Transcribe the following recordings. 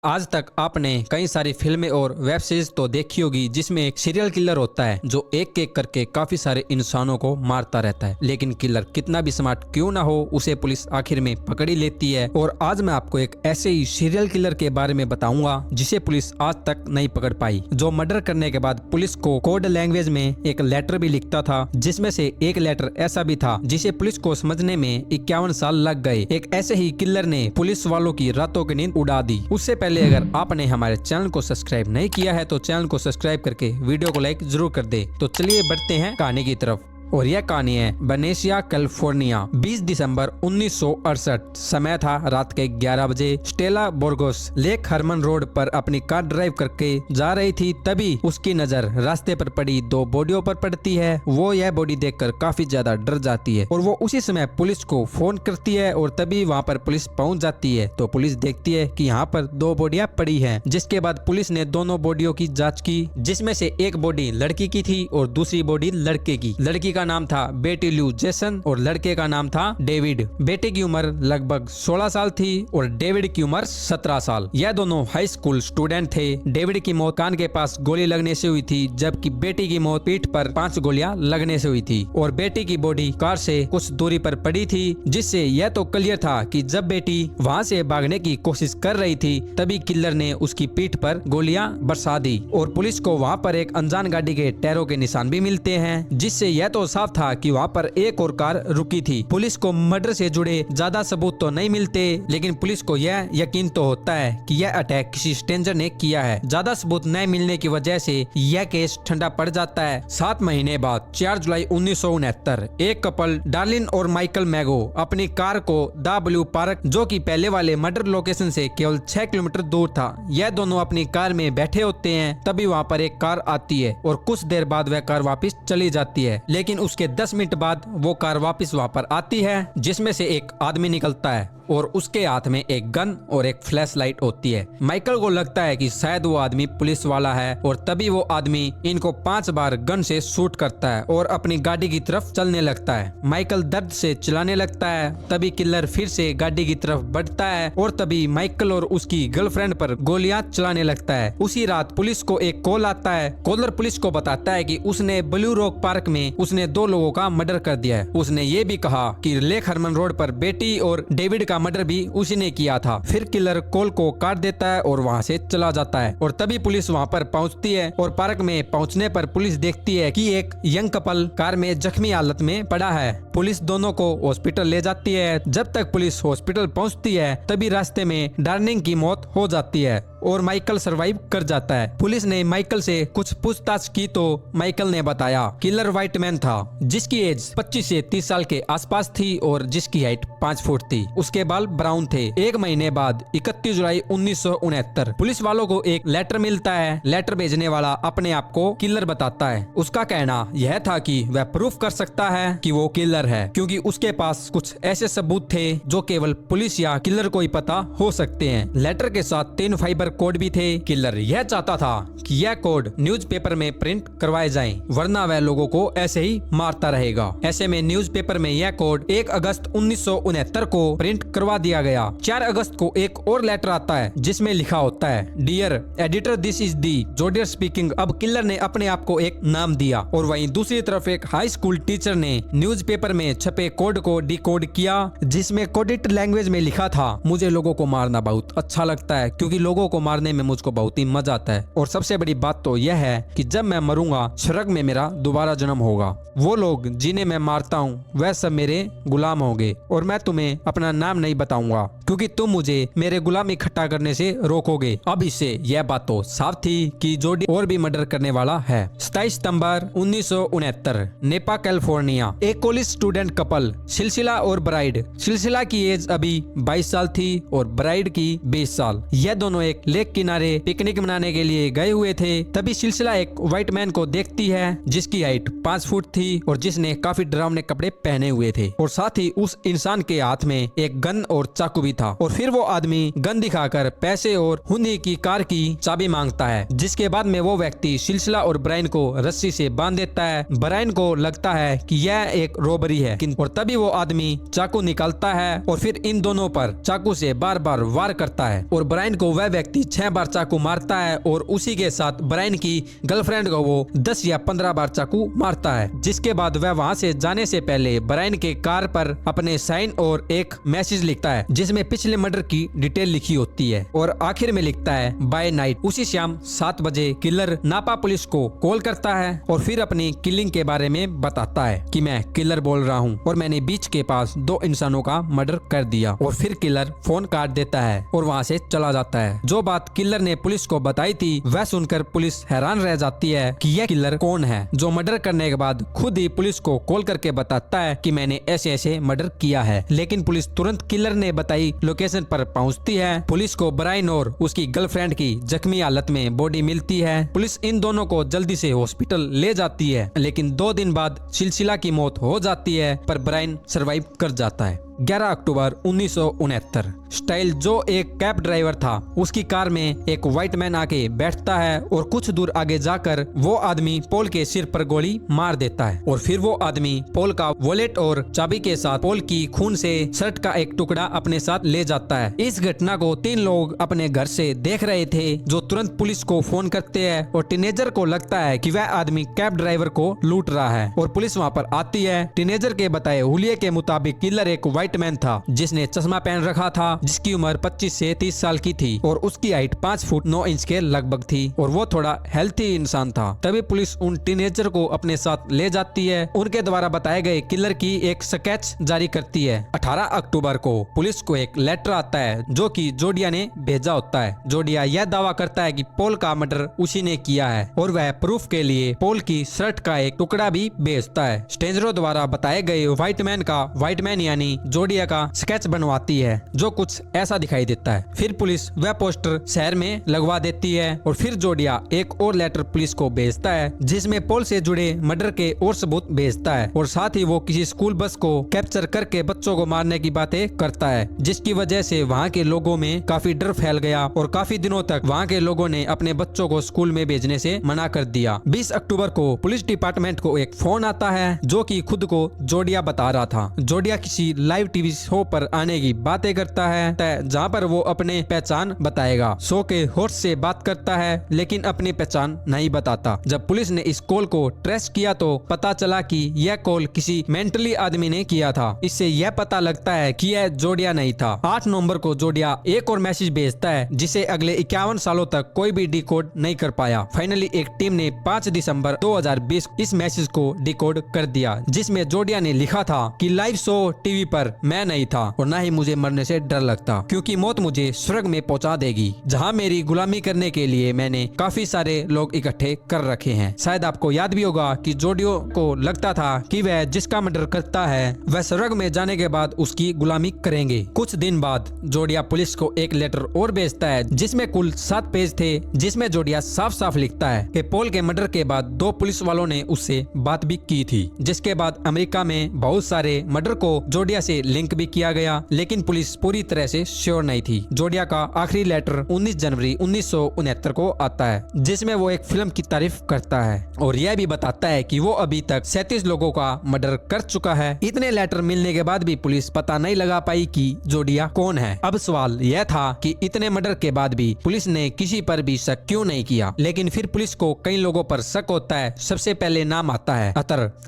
आज तक आपने कई सारी फिल्में और वेब सीरीज तो देखी होगी जिसमें एक सीरियल किलर होता है जो एक एक करके काफी सारे इंसानों को मारता रहता है। लेकिन किलर कितना भी स्मार्ट क्यों ना हो, उसे पुलिस आखिर में पकड़ ही लेती है। और आज मैं आपको एक ऐसे ही सीरियल किलर के बारे में बताऊंगा जिसे पुलिस आज तक नहीं पकड़ पाई, जो मर्डर करने के बाद पुलिस को कोड लैंग्वेज में एक लेटर भी लिखता था, जिसमें से एक लेटर ऐसा भी था जिसे पुलिस को समझने में 51 साल लग गए। एक ऐसे ही किलर ने पुलिस वालों की रातों की नींद उड़ा दी। उससे पहले अगर आपने हमारे चैनल को सब्सक्राइब नहीं किया है तो चैनल को सब्सक्राइब करके वीडियो को लाइक जरूर कर दे। तो चलिए बढ़ते हैं कहानी की तरफ। और यह कहानी है वेनेसिया कैलिफोर्निया। 20 दिसंबर 1968। समय था रात के 11 बजे। स्टेला बोर्गोस लेक हरमन रोड पर अपनी कार ड्राइव करके जा रही थी, तभी उसकी नजर रास्ते पर पड़ी दो बॉडियों पर पड़ती है। वो यह बॉडी देखकर काफी ज्यादा डर जाती है और वो उसी समय पुलिस को फोन करती है और तभी वहाँ पर पुलिस पहुँच जाती है। तो पुलिस देखती है कि यहाँ पर दो बॉडियां पड़ी है। जिसके बाद पुलिस ने दोनों बॉडियों की जाँच की, जिसमें से एक बॉडी लड़की की थी और दूसरी बॉडी लड़के की। लड़की का नाम था बेटी ल्यू जेसन और लड़के का नाम था डेविड। बेटे की उम्र लगभग 16 साल थी और डेविड की उम्र 17 साल। यह दोनों हाई स्कूल स्टूडेंट थे। डेविड की मौत कान के पास गोली लगने से हुई थी, जबकि बेटी की मौत पीठ पर 5 गोलियां लगने से हुई थी और बेटी की बॉडी कार से कुछ दूरी पर पड़ी थी, जिससे यह तो क्लियर था कि जब बेटी वहां से भागने की कोशिश कर रही थी तभी किलर ने उसकी पीठ पर गोलियां बरसा दी। और पुलिस को वहां पर एक अनजान गाड़ी के टायरों के निशान भी मिलते हैं, जिससे यह तो साफ था कि वहाँ पर एक और कार रुकी थी। पुलिस को मर्डर से जुड़े ज्यादा सबूत तो नहीं मिलते, लेकिन पुलिस को यह यकीन तो होता है कि यह अटैक किसी स्ट्रेंजर ने किया है। ज्यादा सबूत नहीं मिलने की वजह से यह केस ठंडा पड़ जाता है। 7 महीने बाद 4 जुलाई 1969 एक कपल डार्लिन और माइकल मैगो अपनी कार को द ब्लू पार्क, जो कि पहले वाले मर्डर लोकेशन से केवल 6 किलोमीटर दूर था, यह दोनों अपनी कार में बैठे होते हैं। तभी वहाँ पर एक कार आती है और कुछ देर बाद वह कार वापस चली जाती है, लेकिन उसके 10 मिनट बाद वो कार वापस वहाँ पर आती है, जिसमें से एक आदमी निकलता है और उसके हाथ में एक गन और एक फ्लैश लाइट होती है। माइकल को लगता है कि शायद वो आदमी पुलिस वाला है और तभी वो आदमी इनको 5 बार गन से शूट करता है और अपनी गाड़ी की तरफ चलने लगता है। माइकल दर्द से चिल्लाने लगता है। तभी किलर फिर से गाड़ी की तरफ बढ़ता है और तभी माइकल और उसकी गर्लफ्रेंड पर गोलियां चलाने लगता है। उसी रात पुलिस को एक कॉल आता है। कॉलर पुलिस को बताता है कि उसने ब्लू रॉक पार्क में उसने 2 लोगों का मर्डर कर दिया है। उसने ये भी कहा कि लेक हरमन रोड पर बेटी और डेविड का मर्डर भी उसी ने किया था। फिर किलर कॉल को काट देता है और वहाँ से चला जाता है और तभी पुलिस वहाँ पर पहुँचती है और पार्क में पहुँचने पर पुलिस देखती है कि एक यंग कपल कार में जख्मी हालत में पड़ा है। पुलिस दोनों को हॉस्पिटल ले जाती है। जब तक पुलिस हॉस्पिटल पहुँचती है तभी रास्ते में डार्लिन की मौत हो जाती है और माइकल सरवाइव कर जाता है। पुलिस ने माइकल से कुछ पूछताछ की तो माइकल ने बताया किलर व्हाइट मैन था, जिसकी एज 25 से 30 साल के आसपास थी और जिसकी हाइट 5 फुट थी। उसके बाल ब्राउन थे। 1 महीने बाद 31 जुलाई 1969 पुलिस वालों को एक लेटर मिलता है। लेटर भेजने वाला अपने आप को किलर बताता है। उसका कहना यह था कि वह प्रूफ कर सकता है कि वो किलर है, क्योंकि उसके पास कुछ ऐसे सबूत थे जो केवल पुलिस या किलर को ही पता हो सकते हैं। लेटर के साथ 3 फाइबर कोड भी थे। किलर यह चाहता था कि यह कोड न्यूज़पेपर में प्रिंट करवाए जाएं, वरना वह लोगों को ऐसे ही मारता रहेगा। ऐसे में न्यूज़पेपर में यह कोड 1 अगस्त 1969 को प्रिंट करवा दिया गया। 4 अगस्त को एक और लेटर आता है जिसमें लिखा होता है dear editor, this is the Zodiac speaking. अब किलर ने अपने आप को एक नाम दिया और वहीं दूसरी तरफ एक हाई स्कूल टीचर ने न्यूज़पेपर में छपे कोड को डिकोड किया, जिसमें कोडेड लैंग्वेज में लिखा था मुझे लोगों को मारना बहुत अच्छा लगता है, क्योंकि लोगों को मारने में मुझको बहुत ही मजा आता है। और सबसे बड़ी बात तो यह है कि जब मैं मरूंगा स्वर्ग में मेरा दोबारा जन्म होगा। वो लोग जिन्हें मैं मारता हूँ वह सब मेरे गुलाम होंगे और मैं तुम्हें अपना नाम नहीं बताऊंगा, क्योंकि तुम मुझे मेरे गुलाम इकट्ठा करने से रोकोगे। अब इससे यह बात तो साफ थी कि जोडी और भी मर्डर करने वाला है। 27 सितंबर 1969 नेपा कैलिफोर्निया। एक कॉलेज स्टूडेंट कपल सिलसिला और ब्राइड। सिलसिला की एज अभी 22 साल थी और ब्राइड की 20 साल। यह दोनों एक लेक किनारे पिकनिक मनाने के लिए गए हुए थे। तभी सिलसिला एक व्हाइट मैन को देखती है जिसकी हाइट 5 फुट थी और जिसने काफी डरावने कपड़े पहने हुए थे और साथ ही उस इंसान के हाथ में एक गन और चाकू भी था। और फिर वो आदमी गन दिखाकर पैसे और हुंडी की कार की चाबी मांगता है, जिसके बाद में वो व्यक्ति सिलसिला और ब्रायन को रस्सी से बांध देता है। ब्रायन को लगता है कि यह एक रॉबरी है, और तभी वो आदमी चाकू निकालता है और फिर इन दोनों पर चाकू से बार बार वार करता है। और ब्रायन को वह व्यक्ति 6 बार चाकू मारता है और उसी के साथ ब्रायन की गर्लफ्रेंड को वो 10 या 15 बार चाकू मारता है। जिसके बाद वह वहाँ से जाने से पहले ब्रायन के कार पर अपने साइन और एक मैसेज लिखता है, जिसमें पिछले मर्डर की डिटेल लिखी होती है। और आखिर में लिखता है बाय नाइट। उसी शाम 7 बजे किलर नापा पुलिस को कॉल करता है और फिर अपनी किलिंग के बारे में बताता है कि मैं किलर बोल रहा हूँ और मैंने बीच के पास 2 इंसानों का मर्डर कर दिया। और फिर किलर फोन काट देता है और वहाँ से चला जाता है। जो बात किलर ने पुलिस को बताई थी वह सुनकर पुलिस हैरान रह जाती है कि यह किलर कौन है, जो मर्डर करने के बाद खुद ही पुलिस को कॉल करके बताता है कि मैंने ऐसे ऐसे मर्डर किया है। लेकिन पुलिस तुरंत किलर ने बताई लोकेशन पर पहुंचती है। पुलिस को ब्रायन और उसकी गर्लफ्रेंड की जख्मी हालत में बॉडी मिलती है। पुलिस इन दोनों को जल्दी से हॉस्पिटल ले जाती है, लेकिन 2 दिन बाद सिलसिला की मौत हो जाती है, पर ब्रायन सरवाइव कर जाता है। 11 अक्टूबर 1969 स्टाइल, जो एक कैब ड्राइवर था, उसकी कार में एक व्हाइट मैन आके बैठता है और कुछ दूर आगे जाकर वो आदमी पॉल के सिर पर गोली मार देता है। और फिर वो आदमी पॉल का वॉलेट और चाबी के साथ पॉल की खून से शर्ट का एक टुकड़ा अपने साथ ले जाता है। इस घटना को 3 लोग अपने घर से देख रहे थे, जो तुरंत पुलिस को फोन करते हैं। और टीनेजर को लगता है कि वह आदमी कैब ड्राइवर को लूट रहा है और पुलिस वहाँ पर आती है। टीनेजर के बताए हुलिये के मुताबिक किलर एक व्हाइट मैन था, जिसने चश्मा पहन रखा था, जिसकी उम्र 25 से 30 साल की थी और उसकी हाइट 5 फुट 9 इंच के लगभग थी और वो थोड़ा हेल्थी इंसान था। तभी पुलिस उन टीनेजर को अपने साथ ले जाती है। उनके द्वारा बताए गए किलर की एक स्केच जारी करती है। 18 अक्टूबर को पुलिस को एक लेटर आता है जो कि जोडिया ने भेजा होता है। जोडिया यह दावा करता है कि पॉल का मर्डर उसी ने किया है और वह प्रूफ के लिए पॉल की शर्ट का एक टुकड़ा भी भेजता है। स्टेंजरो द्वारा बताए गए व्हाइट मैन का व्हाइट मैन यानी जोडिया का स्केच बनवाती है, जो कुछ ऐसा दिखाई देता है। फिर पुलिस वह पोस्टर शहर में लगवा देती है और फिर जोडिया एक और लेटर पुलिस को भेजता है, जिसमें पॉल से जुड़े मर्डर के और सबूत भेजता है और साथ ही वो किसी स्कूल बस को कैप्चर करके बच्चों को मारने की बातें करता है, जिसकी वजह से वहाँ के लोगों में काफी डर फैल गया और काफी दिनों तक वहाँ के लोगों ने अपने बच्चों को स्कूल में भेजने से मना कर दिया। 20 अक्टूबर को पुलिस डिपार्टमेंट को एक फोन आता है जो कि खुद को जोडिया बता रहा था। जोडिया किसी लाइव टीवी शो पर आने की बातें करता है, जहाँ पर वो अपने पहचान बताएगा। शो के होस्ट से बात करता है लेकिन अपनी पहचान नहीं बताता। जब पुलिस ने इस कॉल को ट्रेस किया तो पता चला कि यह कॉल किसी मेंटली आदमी ने किया था। इससे यह पता लगता है कि यह जोडिया नहीं था। 8 नवंबर को जोडिया एक और मैसेज भेजता है जिसे अगले 51 सालों तक कोई भी डिकोड नहीं कर पाया। फाइनली एक टीम ने 5 दिसंबर 2020 इस मैसेज को डिकोड कर दिया, जिसमें जोडिया ने लिखा था कि लाइव शो टीवी पर मैं नहीं था और न ही मुझे मरने से डर लगता, क्योंकि मौत मुझे स्वर्ग में पहुंचा देगी, जहां मेरी गुलामी करने के लिए मैंने काफी सारे लोग इकट्ठे कर रखे हैं। शायद आपको याद भी होगा कि जोडियो को लगता था कि वह जिसका मर्डर करता है वह स्वर्ग में जाने के बाद उसकी गुलामी करेंगे। कुछ दिन बाद जोडिया पुलिस को एक लेटर और भेजता है जिसमें कुल 7 पेज थे, जिसमें जोडिया साफ साफ लिखता है कि पॉल के मर्डर के बाद 2 पुलिस वालों ने उससे बात भी की थी, जिसके बाद अमेरिका में बहुत सारे मर्डर को जोडिया से लिंक भी किया गया, लेकिन पुलिस पूरी तरह से श्योर नहीं थी। जोडिया का आखिरी लेटर 19 जनवरी 1969 को आता है, जिसमें वो एक फिल्म की तारीफ करता है और यह भी बताता है कि वो अभी तक 37 लोगों का मर्डर कर चुका है। इतने लेटर मिलने के बाद भी पुलिस पता नहीं लगा पाई कि जोडिया कौन है। अब सवाल यह था कि इतने मर्डर के बाद भी पुलिस ने किसी पर भी शक क्यों नहीं किया। लेकिन फिर पुलिस को कई लोगों पर शक होता है। सबसे पहले नाम आता है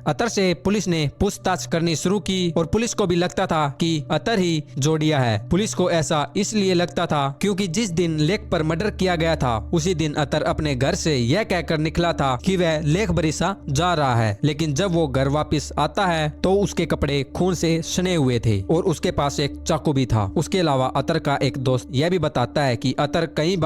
अतर से पुलिस ने पूछताछ करनी शुरू की और पुलिस को भी लगता था कि अतर ही जोडिया है। पुलिस को ऐसा इसलिए लगता था क्योंकि जिस दिन लेक पर मर्डर किया गया था उसी दिन अतर अपने घर से यह कहकर निकला था कि वह लेक बरिसा जा रहा है, लेकिन जब वो घर वापस आता है तो उसके कपड़े खून से सने हुए थे और उसके पास एक चाकू भी था। उसके अलावा अतर का एक दोस्त यह भी बताता है कि अतर कई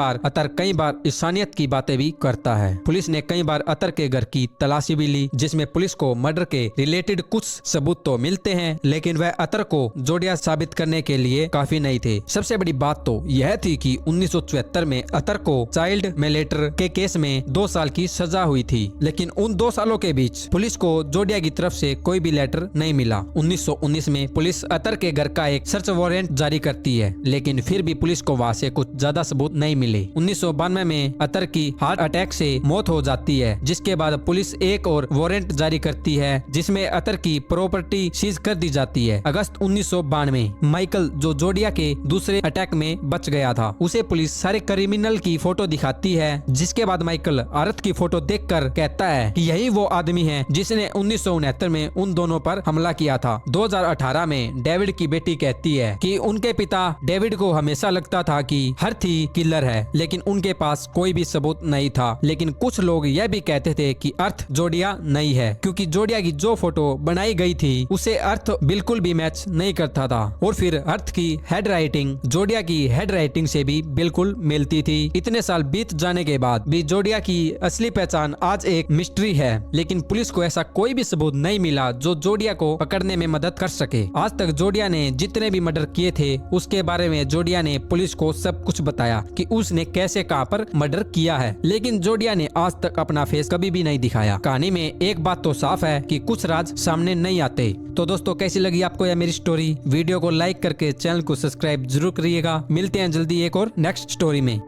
बार इंसानियत की बातें भी करता है। पुलिस ने कई बार अतर के घर की तलाशी भी ली, जिसमें पुलिस को मर्डर के रिलेटेड कुछ सबूत तो मिलते हैं, लेकिन वह अतर को जोड़िया साबित करने के लिए काफी नहीं थे। सबसे बड़ी बात तो यह थी कि 1974 में अतर को चाइल्ड मैलेटर के केस में 2 साल की सजा हुई थी, लेकिन उन 2 सालों के बीच पुलिस को जोड़िया की तरफ से कोई भी लेटर नहीं मिला। 1919 में पुलिस अतर के घर का एक सर्च वारंट जारी करती है, लेकिन फिर भी पुलिस को वहाँ से कुछ ज्यादा सबूत नहीं मिले। 1992 में अतर की हार्ट अटैक से मौत हो जाती है, जिसके बाद पुलिस एक और वारंट जारी करती है जिसमें अतर की प्रॉपर्टी सीज कर दी जाती है। अगस्त 1992 माइकल जो जोड़िया के दूसरे अटैक में बच गया था, उसे पुलिस सारे क्रिमिनल की फोटो दिखाती है, जिसके बाद माइकल औरत की फोटो देखकर कहता है कि यही वो आदमी है जिसने 1969 में उन दोनों पर हमला किया था। 2018 में डेविड की बेटी कहती है कि उनके पिता डेविड को हमेशा लगता था कि हर्थी किलर है, लेकिन उनके पास कोई भी सबूत नहीं था। लेकिन कुछ लोग यह भी कहते थे कि अर्थ जोड़िया नहीं है, क्योंकि जोड़िया की जो फोटो बनाई गई थी उसे अर्थ बिल्कुल भी मैच नहीं करता था, और फिर अर्थ की हेड राइटिंग जोड़िया की हेड राइटिंग से भी बिल्कुल मिलती थी। इतने साल बीत जाने के बाद भी जोड़िया की असली पहचान आज एक मिस्ट्री है, लेकिन पुलिस को ऐसा कोई भी सबूत नहीं मिला जो जोड़िया को पकड़ने में मदद कर सके। आज तक जोड़िया ने जितने भी मर्डर किए थे उसके बारे में जोड़िया ने पुलिस को सब कुछ बताया कि उसने कैसे कहां पर मर्डर किया है, लेकिन जोड़िया ने आज तक अपना फेस कभी भी नहीं दिखाया। कहानी में एक बात तो साफ है कि कुछ राज सामने नहीं आते। तो दोस्तों, कैसी लगी आपको यह मेरी स्टोरी? वीडियो को लाइक करके चैनल को सब्सक्राइब जरूर करिएगा। मिलते हैं जल्दी एक और नेक्स्ट स्टोरी में।